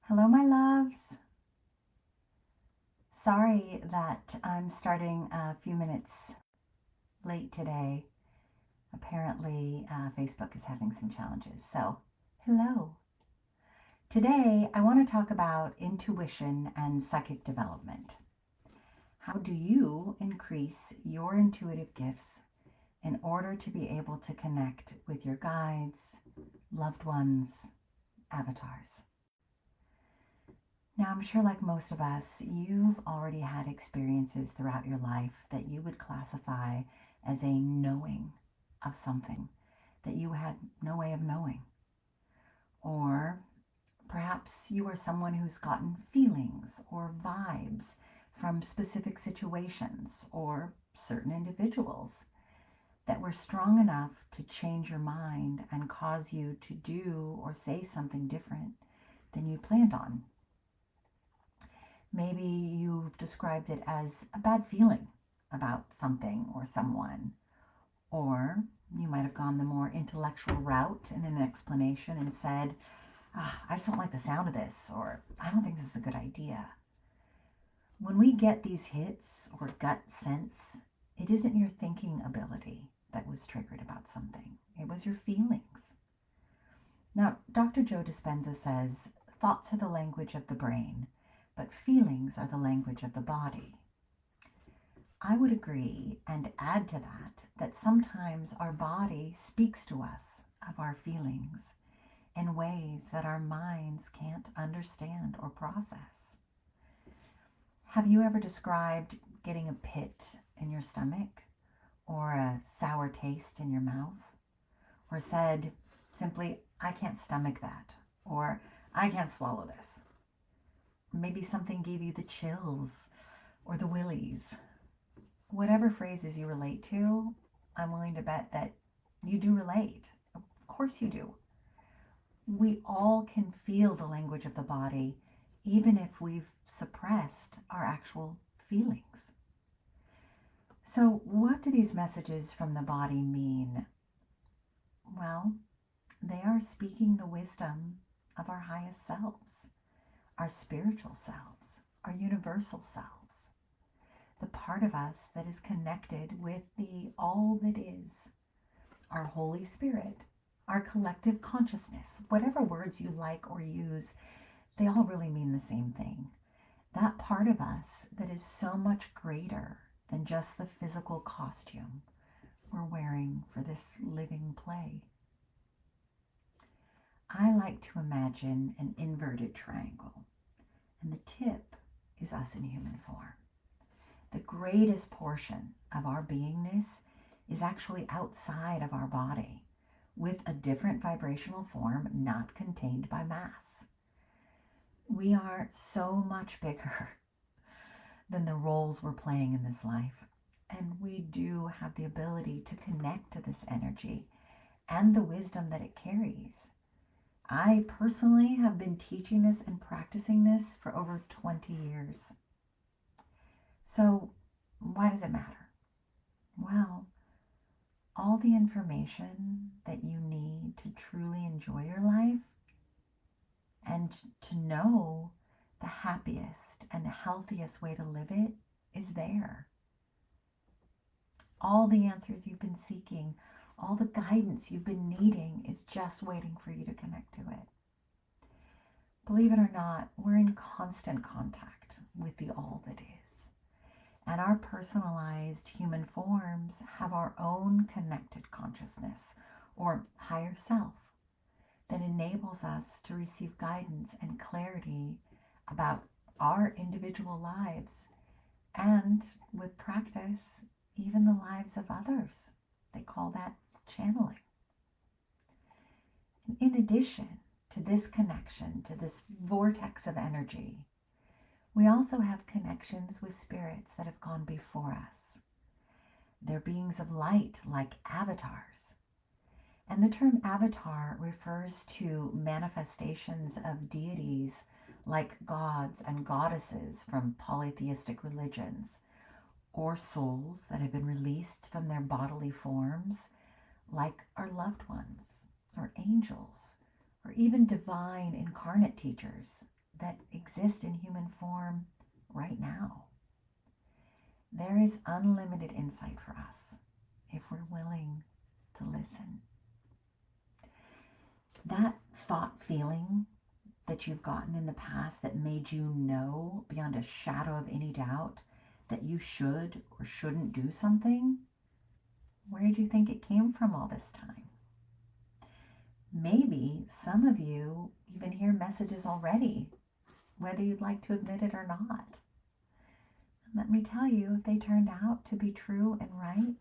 Hello, my loves. Sorry that I'm starting a few minutes late today. Apparently, Facebook is having some challenges. So, hello. Today, I want to talk about intuition and psychic development. How do you increase your intuitive gifts in order to be able to connect with your guides, loved ones, avatars? Now, I'm sure, like most of us, you've already had experiences throughout your life that you would classify as a knowing of something that you had no way of knowing. Or perhaps you are someone who's gotten feelings or vibes from specific situations or certain individuals that were strong enough to change your mind and cause you to do or say something different than you planned on. Maybe you've described it as a bad feeling about something or someone. Or you might have gone the more intellectual route in an explanation and said, I just don't like the sound of this, or I don't think this is a good idea. When we get these hits or gut sense, it isn't your thinking ability that was triggered about something. It was your feelings. Now, Dr. Joe Dispenza says, thoughts are the language of the brain, but feelings are the language of the body. I would agree and add to that sometimes our body speaks to us of our feelings in ways that our minds can't understand or process. Have you ever described getting a pit in your stomach or a sour taste in your mouth? Or said simply, I can't stomach that, or I can't swallow this? Maybe something gave you the chills or the willies. Whatever phrases you relate to, I'm willing to bet that you do relate. Of course you do. We all can feel the language of the body, even if we've suppressed our actual feelings. So, what do these messages from the body mean? Well, they are speaking the wisdom of our highest selves, our spiritual selves, our universal selves, the part of us that is connected with the all that is, our Holy Spirit, our collective consciousness. Whatever words you like or use, they all really mean the same thing. That part of us that is so much greater than just the physical costume we're wearing for this living play. I like to imagine an inverted triangle, and the tip is us in human form. The greatest portion of our beingness is actually outside of our body, with a different vibrational form not contained by mass. We are so much bigger than the roles we're playing in this life, and we do have the ability to connect to this energy and the wisdom that it carries. I personally have been teaching this and practicing this for over 20 years. So, why does it matter? Well, all the information that you need to truly enjoy your life and to know the happiest and healthiest way to live it is there. All the answers you've been seeking, all the guidance you've been needing is just waiting for you to connect to it. Believe it or not, we're in constant contact with the all that is. And our personalized human forms have our own connected consciousness or higher self that enables us to receive guidance and clarity about our individual lives and, with practice, even the lives of others. They call that channeling. In addition to this connection, to this vortex of energy, we also have connections with spirits that have gone before us. They're beings of light like avatars. And the term avatar refers to manifestations of deities like gods and goddesses from polytheistic religions, or souls that have been released from their bodily forms like our loved ones, or angels, or even divine incarnate teachers that exist in human form right now. There is unlimited insight for us if we're willing to listen. That thought feeling that you've gotten in the past that made you know beyond a shadow of any doubt that you should or shouldn't do something, where did you think it came from all this time? Maybe some of you even hear messages already, whether you'd like to admit it or not. And let me tell you, if they turned out to be true and right,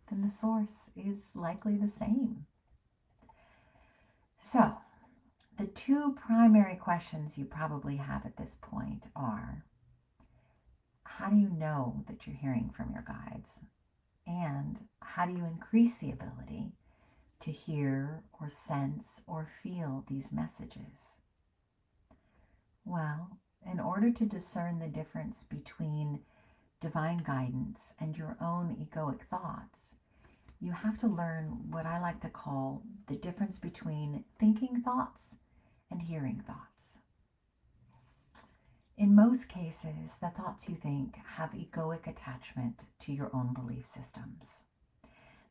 then the source is likely the same. So, the two primary questions you probably have at this point are, how do you know that you're hearing from your guides? And how do you increase the ability to hear or sense or feel these messages? Well, in order to discern the difference between divine guidance and your own egoic thoughts, you have to learn what I like to call the difference between thinking thoughts and hearing thoughts. In most cases, the thoughts you think have egoic attachment to your own belief systems.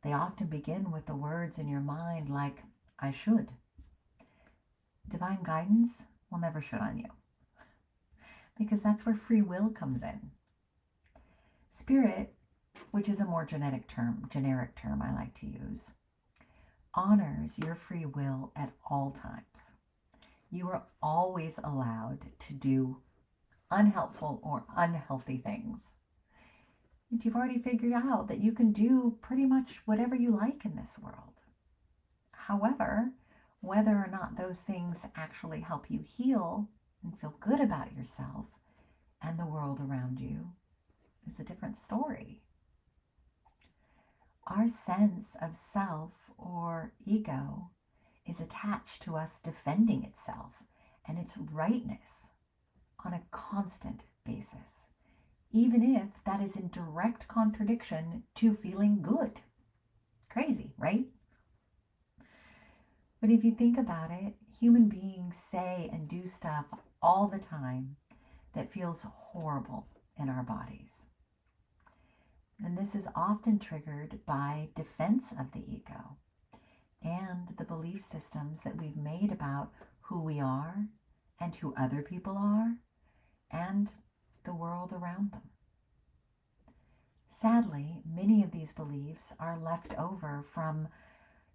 They often begin with the words in your mind like, I should. Divine guidance will never should on you, because that's where free will comes in. Spirit, which is a more generic term I like to use, honors your free will at all times. You are always allowed to do unhelpful or unhealthy things. And you've already figured out that you can do pretty much whatever you like in this world. However, whether or not those things actually help you heal and feel good about yourself and the world around you is a different story. Our sense of self or ego is attached to us defending itself and its rightness on a constant basis, even if that is in direct contradiction to feeling good. Crazy, right? But if you think about it, human beings say and do stuff all the time that feels horrible in our bodies. And this is often triggered by defense of the ego and the belief systems that we've made about who we are and who other people are and the world around them. Sadly, many of these beliefs are left over from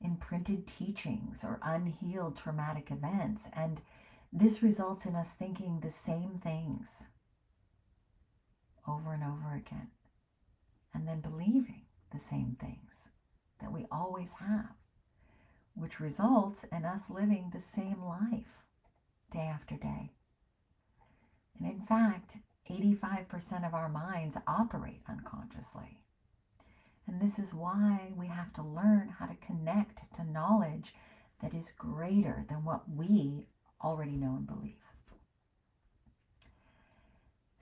imprinted teachings or unhealed traumatic events, and this results in us thinking the same things over and over again, and then believing the same things that we always have, which results in us living the same life day after day. And in fact, 85% of our minds operate unconsciously. And this is why we have to learn how to connect to knowledge that is greater than what we already know and believe.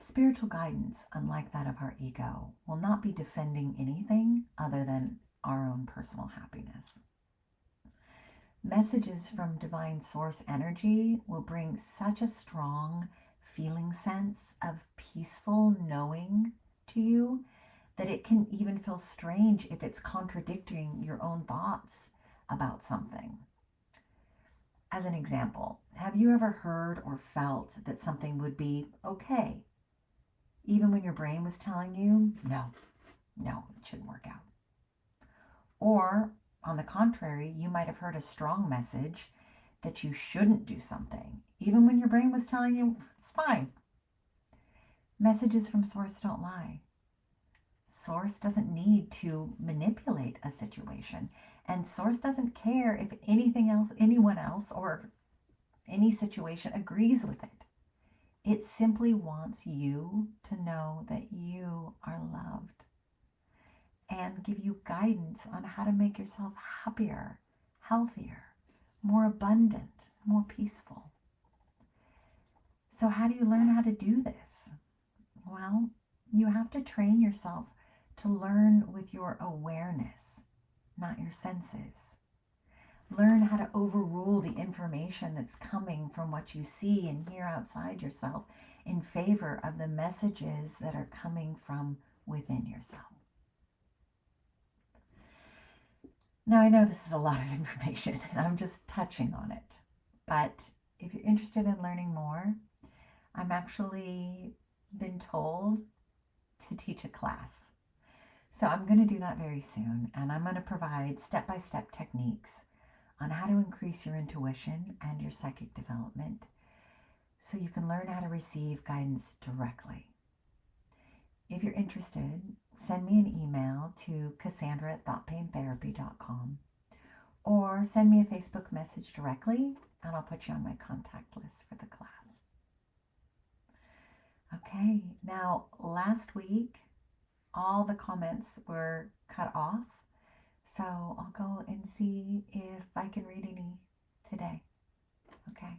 Spiritual guidance, unlike that of our ego, will not be defending anything other than our own personal happiness. Messages from divine source energy will bring such a strong feeling sense of peaceful knowing to you that it can even feel strange if it's contradicting your own thoughts about something. As an example, have you ever heard or felt that something would be okay, even when your brain was telling you, no, it shouldn't work out? Or, on the contrary, you might have heard a strong message that you shouldn't do something, even when your brain was telling you, it's fine. Messages from Source don't lie. Source doesn't need to manipulate a situation, and Source doesn't care if anyone else, or any situation agrees with it. It simply wants you to know that you are loved and give you guidance on how to make yourself happier, healthier, more abundant, more peaceful. So how do you learn how to do this? Well, you have to train yourself to learn with your awareness, not your senses. Learn how to overrule the information that's coming from what you see and hear outside yourself in favor of the messages that are coming from within yourself. Now, I know this is a lot of information and I'm just touching on it, but if you're interested in learning more, I'm actually been told to teach a class. So I'm going to do that very soon, and I'm going to provide step-by-step techniques on how to increase your intuition and your psychic development so you can learn how to receive guidance directly. If you're interested, send me an email to Cassandra@thoughtpaintherapy.com or send me a Facebook message directly and I'll put you on my contact list for the class. Okay, now last week all the comments were cut off, so I'll go and see if I can read any today. Okay.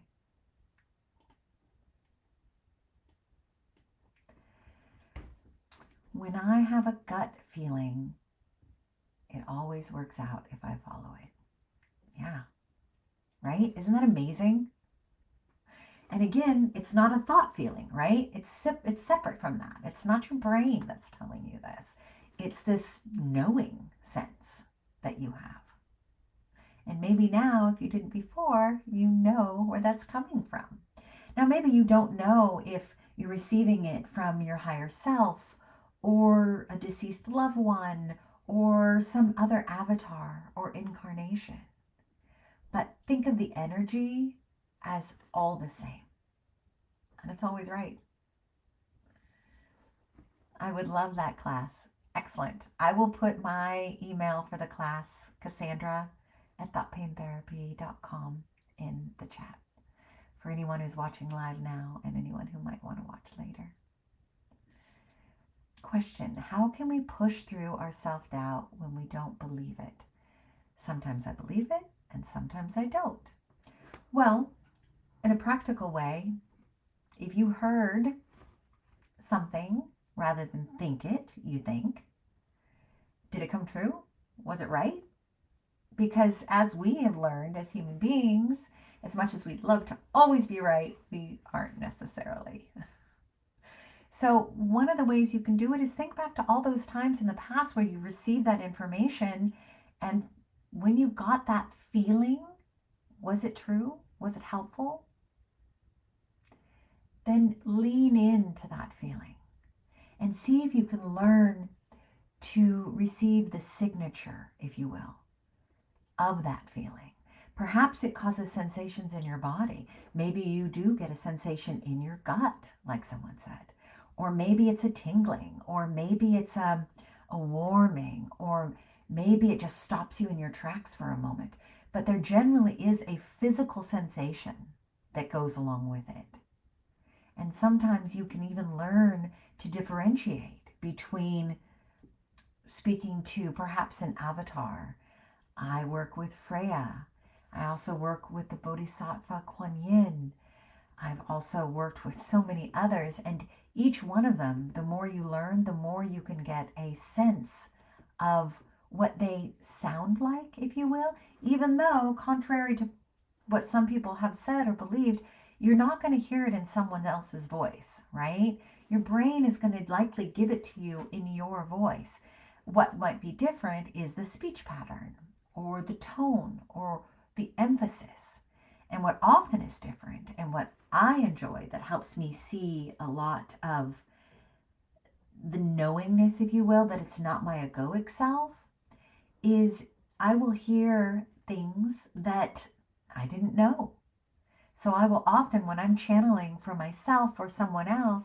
When I have a gut feeling, it always works out if I follow it. Yeah. Right? Isn't that amazing? And again, it's not a thought feeling, right? It's separate from that. It's not your brain that's telling you this. It's this knowing sense that you have. And maybe now, if you didn't before, you know where that's coming from. Now, maybe you don't know if you're receiving it from your higher self or a deceased loved one or some other avatar or incarnation. But think of the energy as all the same. And it's always right. I would love that class. Excellent. I will put my email for the class, Cassandra@thoughtpaintherapy.com, in the chat for anyone who's watching live now and anyone who might want to watch later. Question: how can we push through our self-doubt when we don't believe it? Sometimes I believe it and sometimes I don't. Well, in a practical way, if you heard something rather than think it, you think, did it come true? Was it right? Because as we have learned as human beings, as much as we'd love to always be right, we aren't necessarily. So one of the ways you can do it is think back to all those times in the past where you received that information, and when you got that feeling, was it true? Was it helpful? Then lean into that feeling and see if you can learn to receive the signature, if you will, of that feeling. Perhaps it causes sensations in your body. Maybe you do get a sensation in your gut, like someone said. Or maybe it's a tingling, or maybe it's a warming, or maybe it just stops you in your tracks for a moment. But there generally is a physical sensation that goes along with it. And sometimes you can even learn to differentiate between speaking to perhaps an avatar. I work with Freya. I also work with the Bodhisattva Kuan Yin. I've also worked with so many others, and each one of them, the more you learn, the more you can get a sense of what they sound like, if you will, even though, contrary to what some people have said or believed, you're not going to hear it in someone else's voice, right? Your brain is going to likely give it to you in your voice. What might be different is the speech pattern or the tone or the emphasis. And what often is different, and what I enjoy that helps me see a lot of the knowingness, if you will, that it's not my egoic self, is I will hear things that I didn't know. So I will often, when I'm channeling for myself or someone else,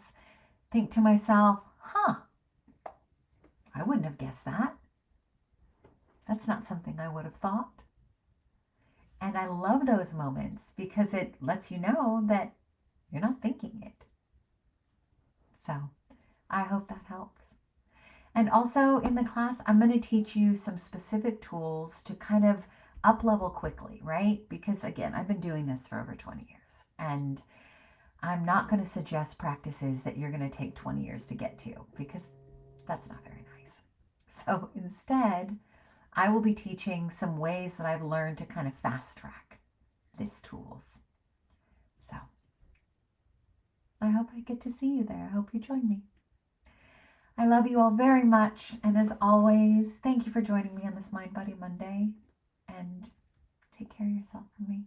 think to myself, I wouldn't have guessed that. That's not something I would have thought. And I love those moments because it lets you know that you're not thinking it. So I hope that helps. And also in the class, I'm going to teach you some specific tools to kind of up level quickly, right? Because again, I've been doing this for over 20 years, and I'm not going to suggest practices that you're going to take 20 years to get to, because that's not very nice. So instead, I will be teaching some ways that I've learned to kind of fast track these tools. So I hope I get to see you there. I hope you join me. I love you all very much. And as always, thank you for joining me on this Mind Body Monday. And take care of yourself for me.